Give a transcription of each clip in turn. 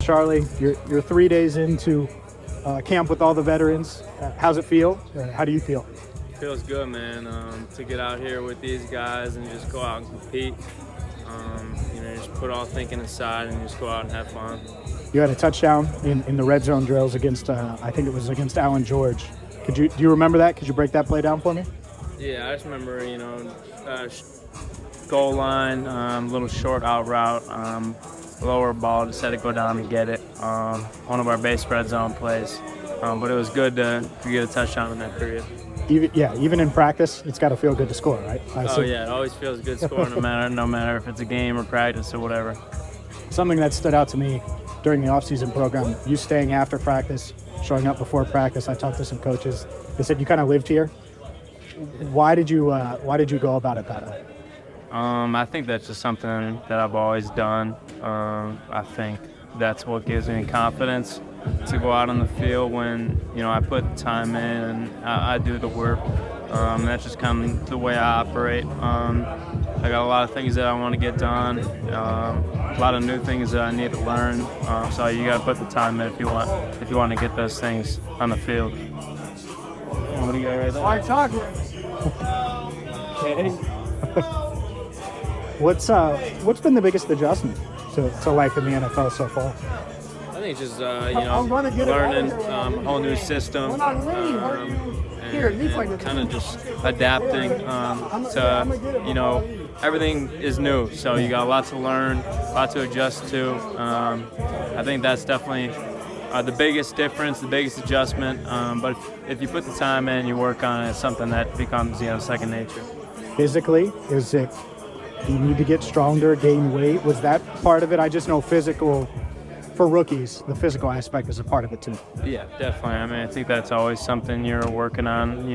Charlie, you're 3 days into camp with all the veterans. How's it feel? How do you feel? Feels good, man, to get out here with these guys and just go out and compete. Just put all thinking aside and just go out and have fun. You had a touchdown in the red zone drills against, I think it was against Allen George. Do you remember that? Could you break that play down for me? Yeah, I just remember, goal line, little short out route, lower ball, just had to go down and get it. One of our base red zone plays. But it was good to get a touchdown in that period. Even in practice, it's got to feel good to score, right? Oh, yeah, it always feels good scoring no matter if it's a game or practice or whatever. Something that stood out to me during the off-season program, you staying after practice, showing up before practice. I talked to some coaches. They said you kind of lived here. Why did you go about it that way? I think that's just something that I've always done. I think that's what gives me confidence to go out on the field when, I put the time in and I do the work. That's just kind of the way I operate. I got a lot of things that I want to get done, a lot of new things that I need to learn. So you got to put the time in if you want to get those things on the field. What do you got right there? Hard talking. Okay. What's been the biggest adjustment to life in the NFL so far? I think just learning a whole new system and kind of just adapting to everything is new, so you got a lot to learn, a lot to adjust to. I think that's definitely the biggest difference, the biggest adjustment. But if you put the time in, you work on it, it's something that becomes second nature. Physically, do you need to get stronger, gain weight? Was that part of it? I just know physical, for rookies, the physical aspect is a part of it too. Yeah, definitely. I think that's always something you're working on,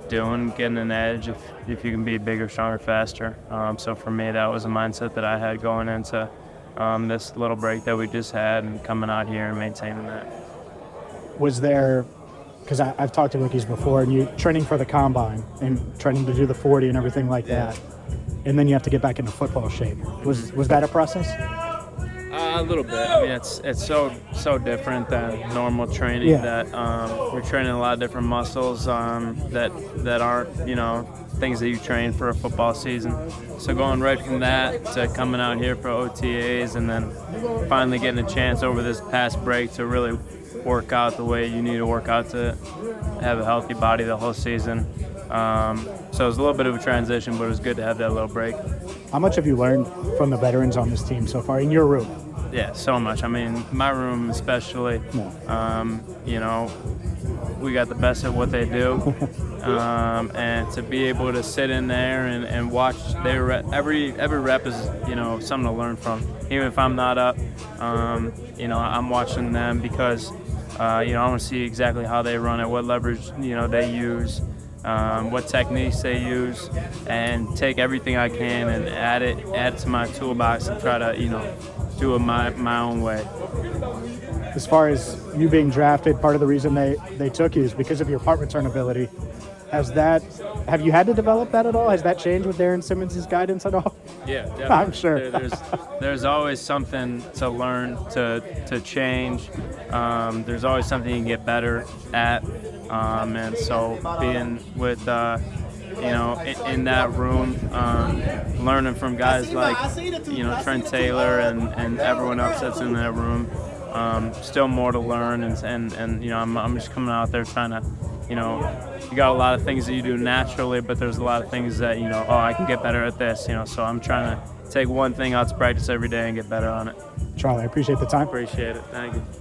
doing, getting an edge if you can be bigger, stronger, faster. So for me, that was a mindset that I had going into this little break that we just had and coming out here and maintaining that. Was there, because I've talked to rookies before, and you training for the combine and training to do the 40 and everything like that, and then you have to get back into football shape. Was that a process? A little bit. I mean, it's so different than normal training that we're training a lot of different muscles that aren't things that you train for a football season. So going right from that to coming out here for OTAs and then finally getting a chance over this past break to really work out the way you need to work out to have a healthy body the whole season. So it was a little bit of a transition, but it was good to have that little break. How much have you learned from the veterans on this team so far in your room? Yeah, so much. I mean, my room especially, we got the best at what they do. And to be able to sit in there and watch their every rep is, something to learn from. Even if I'm not up, I'm watching them because, I want to see exactly how they run it, what leverage, they use. What techniques they use, and take everything I can and add it to my toolbox and try to, do it my own way. As far as you being drafted, part of the reason they took you is because of your punt return ability. Have you had to develop that at all? Has that changed with Darren Simmons' guidance at all? Yeah, definitely. I'm sure. There's always something to learn, to change. There's always something you can get better at. And so being with, in that room, learning from guys like, Trent Taylor and everyone else that's in that room, still more to learn. And I'm just coming out there trying to, you got a lot of things that you do naturally, but there's a lot of things that, I can get better at this, so I'm trying to take one thing out to practice every day and get better on it. Charlie, I appreciate the time. Appreciate it. Thank you.